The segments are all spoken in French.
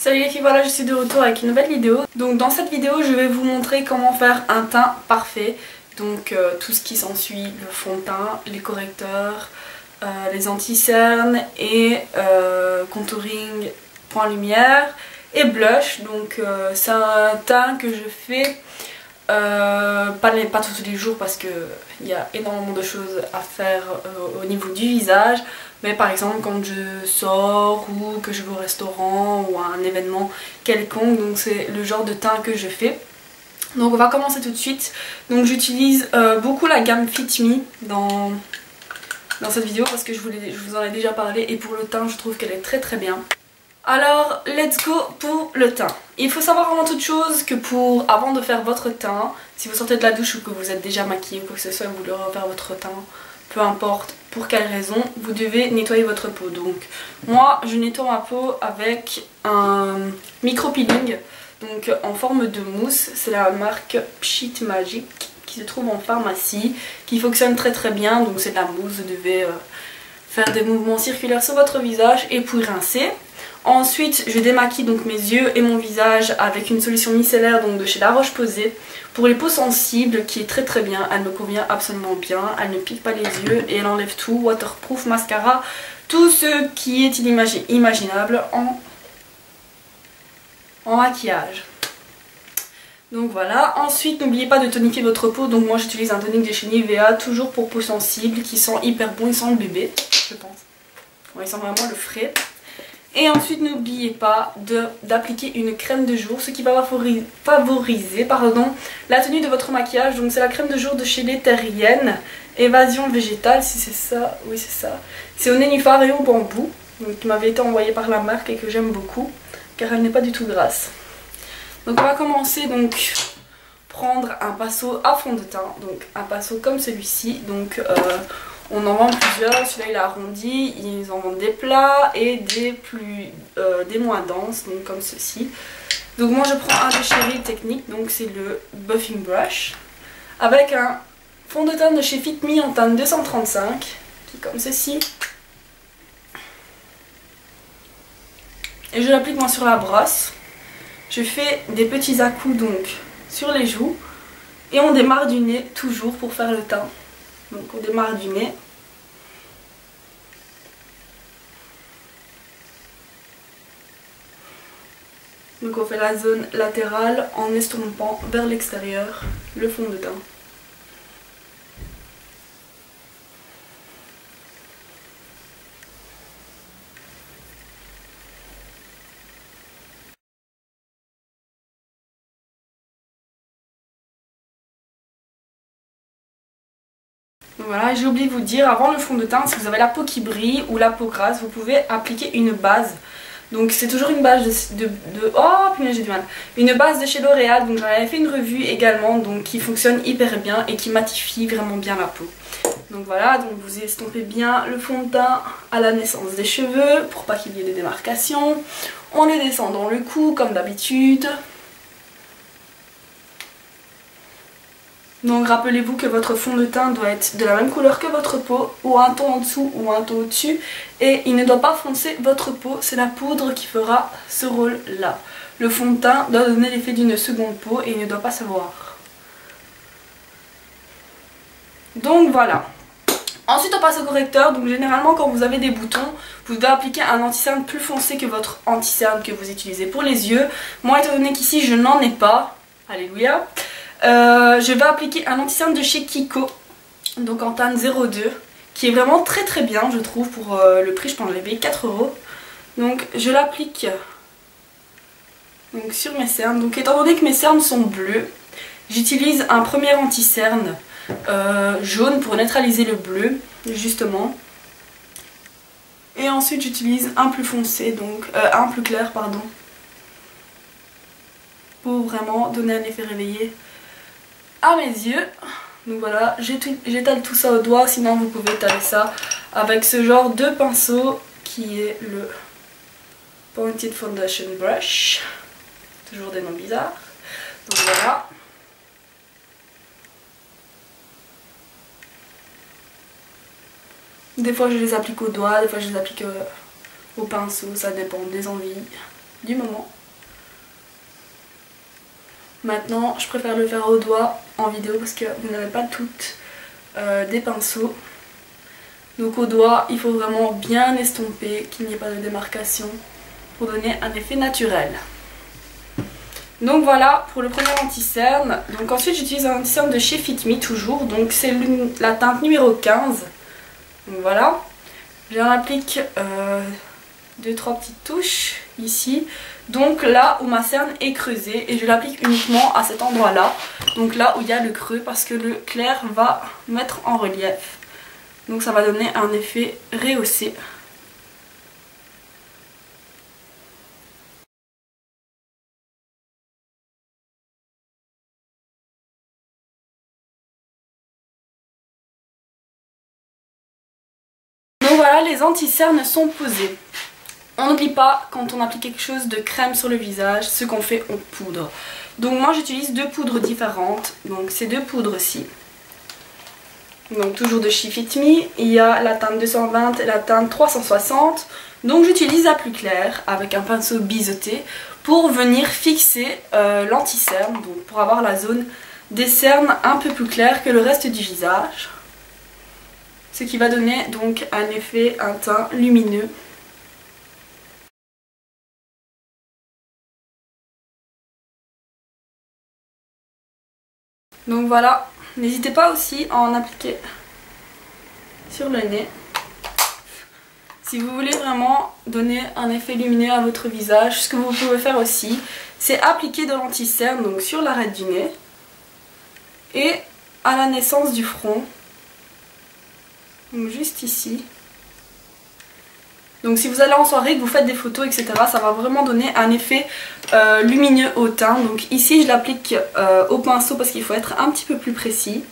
Salut les filles, voilà je suis de retour avec une nouvelle vidéo. Donc dans cette vidéo je vais vous montrer comment faire un teint parfait. Donc tout ce qui s'ensuit, le fond de teint, les correcteurs, les anti-cernes et contouring, point lumière et blush. Donc c'est un teint que je fais pas tous les jours parce qu'il y a énormément de choses à faire au niveau du visage. Mais par exemple quand je sors ou que je vais au restaurant ou à un événement quelconque, donc c'est le genre de teint que je fais. Donc on va commencer tout de suite. Donc j'utilise beaucoup la gamme Fit Me dans cette vidéo parce que je vous en ai déjà parlé et pour le teint je trouve qu'elle est très bien. Alors let's go pour le teint. Il faut savoir avant toute chose que avant de faire votre teint, si vous sortez de la douche ou que vous êtes déjà maquillé ou quoi que ce soit et que vous voulez refaire votre teint, peu importe pour quelle raison, vous devez nettoyer votre peau. Donc moi je nettoie ma peau avec un micro peeling, donc en forme de mousse. C'est la marque Pchit Magic qui se trouve en pharmacie, qui fonctionne très bien. Donc c'est de la mousse, vous devez faire des mouvements circulaires sur votre visage et puis rincer. Ensuite je démaquille donc mes yeux et mon visage avec une solution micellaire donc de chez La Roche-Posay pour les peaux sensibles, qui est très bien. Elle me convient absolument bien, elle ne pique pas les yeux et elle enlève tout, waterproof, mascara, tout ce qui est inimaginable en maquillage. Donc voilà, ensuite n'oubliez pas de tonifier votre peau. Donc moi j'utilise un tonique de chez Nivea, toujours pour peau sensible, qui sent hyper bon, il sent le bébé je pense. Ouais, il sent vraiment le frais. Et ensuite n'oubliez pas d'appliquer une crème de jour, ce qui va favoriser la tenue de votre maquillage. Donc c'est la crème de jour de chez L'Éthérienne, Évasion Végétale, si c'est ça, oui c'est ça. C'est au nénuphar et au bambou, donc, qui m'avait été envoyée par la marque et que j'aime beaucoup, car elle n'est pas du tout grasse. Donc on va commencer, donc prendre un pinceau à fond de teint, donc un pinceau comme celui-ci. Donc on en vend plusieurs, celui-là il est arrondi, ils en vendent des plats et des moins denses, donc comme ceci. Donc moi je prends un de chez Real Techniques, donc c'est le Buffing Brush, avec un fond de teint de chez Fit Me en teinte 235, qui est comme ceci. Et je l'applique moi sur la brosse. Je fais des petits à-coups donc sur les joues et on démarre du nez toujours pour faire le teint. Donc on démarre du nez. Donc on fait la zone latérale en estompant vers l'extérieur le fond de teint. Voilà, j'ai oublié de vous dire, avant le fond de teint, si vous avez la peau qui brille ou la peau grasse, vous pouvez appliquer une base. Donc c'est toujours une base oh punaise j'ai du mal. Une base de chez L'Oréal, donc j'en avais fait une revue également, donc qui fonctionne hyper bien et qui matifie vraiment bien la peau. Donc voilà, donc vous estompez bien le fond de teint à la naissance des cheveux pour pas qu'il y ait des démarcations. On les descend dans le cou comme d'habitude. Donc rappelez-vous que votre fond de teint doit être de la même couleur que votre peau, ou un ton en dessous ou un ton au-dessus, et il ne doit pas foncer votre peau, c'est la poudre qui fera ce rôle là. Le fond de teint doit donner l'effet d'une seconde peau et il ne doit pas se voir. Donc voilà. Ensuite on passe au correcteur. Donc généralement quand vous avez des boutons, vous devez appliquer un anti-cerne plus foncé que votre anti-cerne que vous utilisez pour les yeux. Moi étant donné qu'ici je n'en ai pas, alléluia, je vais appliquer un anti-cerne de chez Kiko, donc en teinte 02, qui est vraiment très bien je trouve. Pour le prix je pense que je l'ai payé 4 €. Donc je l'applique sur mes cernes. Donc étant donné que mes cernes sont bleues, j'utilise un premier anti-cerne jaune pour neutraliser le bleu justement. Et ensuite j'utilise un plus foncé, donc un plus clair pardon, pour vraiment donner un effet réveillé à mes yeux. Donc voilà, j'étale tout ça au doigt, sinon vous pouvez étaler ça avec ce genre de pinceau qui est le Pointed Foundation Brush. Toujours des noms bizarres. Donc voilà. Des fois je les applique au doigt, des fois je les applique au pinceau, ça dépend des envies. du moment. Maintenant, je préfère le faire au doigt en vidéo parce que vous n'avez pas toutes des pinceaux. Donc au doigt, il faut vraiment bien estomper, qu'il n'y ait pas de démarcation pour donner un effet naturel. Donc voilà pour le premier anti-cerne. Donc ensuite j'utilise un anti-cerne de chez Fit Me toujours. Donc c'est la teinte numéro 15. Donc voilà. J'en applique 2-3 petites touches ici. Donc là où ma cerne est creusée, et je l'applique uniquement à cet endroit là. Donc là où il y a le creux, parce que le clair va mettre en relief. Donc ça va donner un effet rehaussé. Donc voilà, les anti-cernes sont posés. On n'oublie pas, quand on applique quelque chose de crème sur le visage, ce qu'on fait, on poudre. Donc moi j'utilise 2 poudres différentes. Donc ces 2 poudres-ci. Donc toujours de chez Fit Me. Il y a la teinte 220 et la teinte 360. Donc j'utilise la plus claire avec un pinceau biseauté pour venir fixer l'anti-cerne. Donc pour avoir la zone des cernes un peu plus claire que le reste du visage. Ce qui va donner donc un effet, un teint lumineux. Donc voilà, n'hésitez pas aussi à en appliquer sur le nez. Si vous voulez vraiment donner un effet lumineux à votre visage, ce que vous pouvez faire aussi, c'est appliquer de l'anti-cerne donc sur l'arête du nez et à la naissance du front. Donc juste ici. Donc si vous allez en soirée, que vous faites des photos, etc., ça va vraiment donner un effet lumineux au teint. Donc ici je l'applique au pinceau parce qu'il faut être un petit peu plus précis.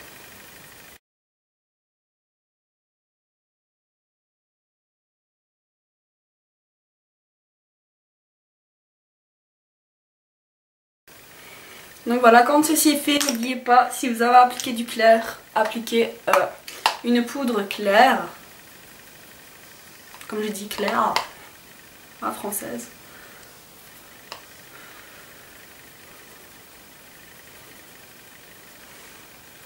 Donc voilà, quand ceci est fait, n'oubliez pas, si vous avez appliqué du clair, appliquez une poudre claire. Comme je dis claire, à française.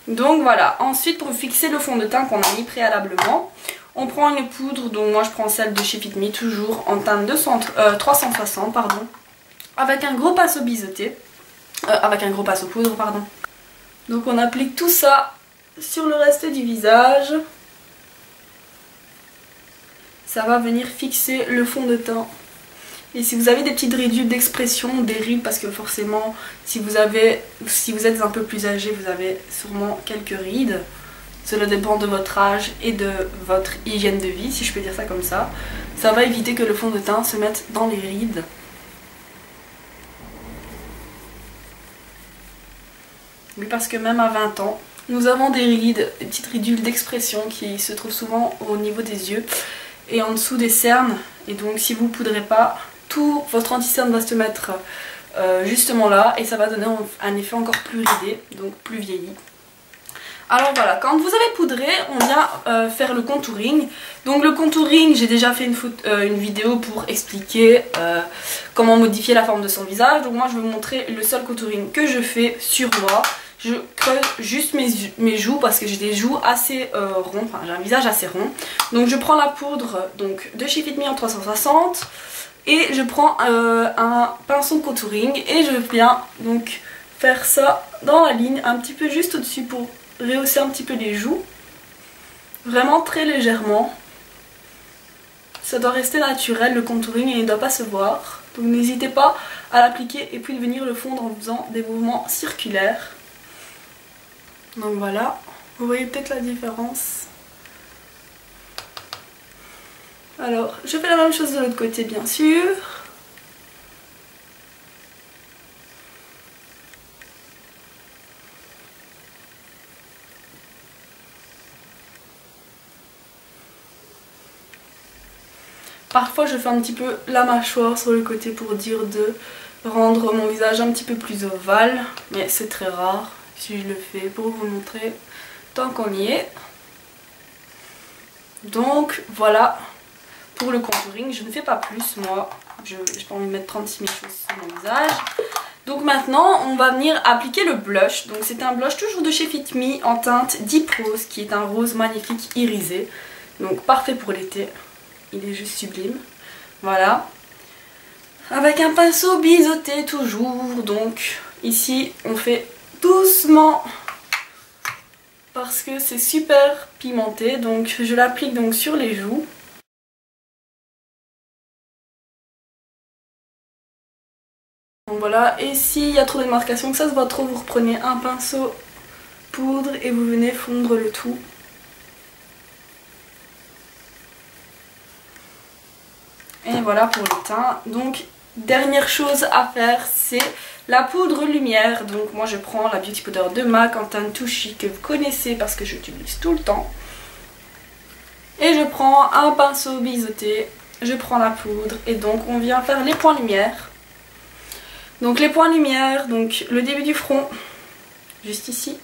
Donc voilà, ensuite pour fixer le fond de teint qu'on a mis préalablement, on prend une poudre, donc moi je prends celle de chez Fit Me, toujours en teinte 360, pardon, avec un gros pinceau biseauté, avec un gros pinceau poudre, pardon. Donc on applique tout ça sur le reste du visage. Ça va venir fixer le fond de teint. Et si vous avez des petites ridules d'expression, des rides, parce que forcément si vous êtes un peu plus âgé, vous avez sûrement quelques rides. Cela dépend de votre âge et de votre hygiène de vie, si je peux dire ça comme ça. Ça va éviter que le fond de teint se mette dans les rides. Oui, parce que même à 20 ans, nous avons des rides, des petites ridules d'expression qui se trouvent souvent au niveau des yeux et en dessous des cernes. Et donc si vous ne poudrez pas, tout votre anti-cerne va se mettre justement là et ça va donner un effet encore plus ridé, donc plus vieilli. Alors voilà, quand vous avez poudré, on vient faire le contouring. Donc le contouring, j'ai déjà fait une vidéo pour expliquer comment modifier la forme de son visage. Donc moi je vais vous montrer le seul contouring que je fais sur moi. Je creuse juste mes joues parce que j'ai des joues assez ronds, enfin j'ai un visage assez rond. Donc je prends la poudre donc, de chez Fit Me en 360 et je prends un pinceau de contouring et je viens donc faire ça dans la ligne, un petit peu juste au-dessus pour rehausser un petit peu les joues. Vraiment très légèrement. Ça doit rester naturel le contouring et il ne doit pas se voir. Donc n'hésitez pas à l'appliquer et puis de venir le fondre en faisant des mouvements circulaires. Donc voilà, vous voyez peut-être la différence. Alors, je fais la même chose de l'autre côté bien sûr. Parfois je fais un petit peu la mâchoire sur le côté pour dire de rendre mon visage un petit peu plus ovale. Mais c'est très rare. Si je le fais pour vous montrer tant qu'on y est. Donc voilà pour le contouring. Je ne fais pas plus moi, je n'ai pas envie de mettre 36 000 choses sur mon visage. Donc maintenant on va venir appliquer le blush. Donc c'est un blush toujours de chez Fit Me en teinte Deep Rose, qui est un rose magnifique irisé. Donc parfait pour l'été, il est juste sublime. Voilà. Avec un pinceau biseauté toujours. Donc ici on fait doucement parce que c'est super pigmenté. Donc je l'applique donc sur les joues. Donc voilà, et s'il y a trop de démarcation, que ça se voit trop, vous reprenez un pinceau poudre et vous venez fondre le tout. Et voilà pour le teint. Donc dernière chose à faire, c'est la poudre lumière. Donc moi je prends la Beauty Powder de MAC en teinte Too Chic que vous connaissez parce que j'utilise tout le temps. Et je prends un pinceau biseauté, je prends la poudre et donc on vient faire les points lumière. Donc les points lumière, donc le début du front, juste ici.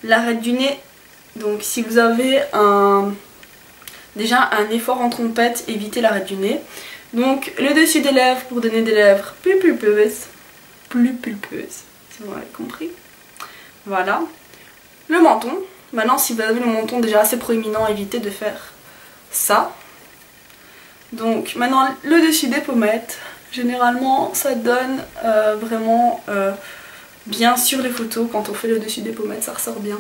L'arête du nez, donc si vous avez déjà un effort en trompette, évitez l'arête du nez. Donc le dessus des lèvres pour donner des lèvres plus pulpeuses, si vous avez compris. Voilà. Le menton, maintenant si vous avez le menton déjà assez proéminent, évitez de faire ça. Donc maintenant le dessus des pommettes. Généralement ça donne vraiment bien sur les photos, quand on fait le dessus des pommettes ça ressort bien.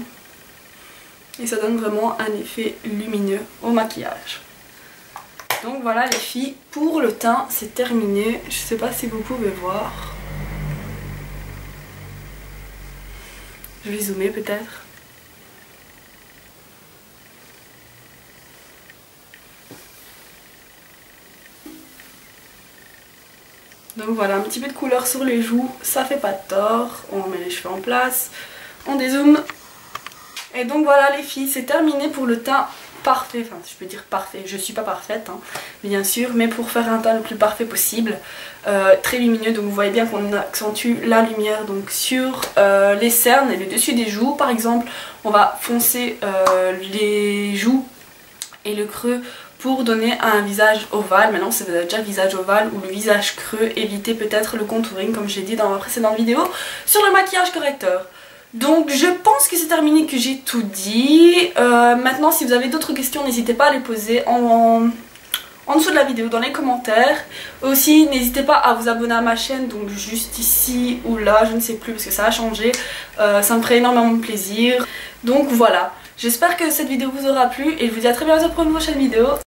Et ça donne vraiment un effet lumineux au maquillage. Donc voilà les filles, pour le teint c'est terminé. Je sais pas si vous pouvez voir. Je vais zoomer peut-être. Donc voilà, un petit peu de couleur sur les joues, ça fait pas de tort. On remet les cheveux en place, on dézoome. Et donc voilà les filles, c'est terminé pour le teint parfait. Enfin je peux dire parfait, je suis pas parfaite hein, bien sûr, mais pour faire un teint le plus parfait possible. Très lumineux, donc vous voyez bien qu'on accentue la lumière donc sur les cernes et le dessus des joues. Par exemple, on va foncer les joues et le creux pour donner un visage ovale. Maintenant si vous avez déjà le visage ovale ou le visage creux, évitez peut-être le contouring comme j'ai dit dans ma précédente vidéo sur le maquillage correcteur. Donc je pense que c'est terminé, que j'ai tout dit. Maintenant si vous avez d'autres questions, n'hésitez pas à les poser en dessous de la vidéo, dans les commentaires. Aussi n'hésitez pas à vous abonner à ma chaîne, donc juste ici ou là, je ne sais plus parce que ça a changé. Ça me ferait énormément de plaisir. Donc voilà, j'espère que cette vidéo vous aura plu et je vous dis à très bientôt pour une prochaine vidéo.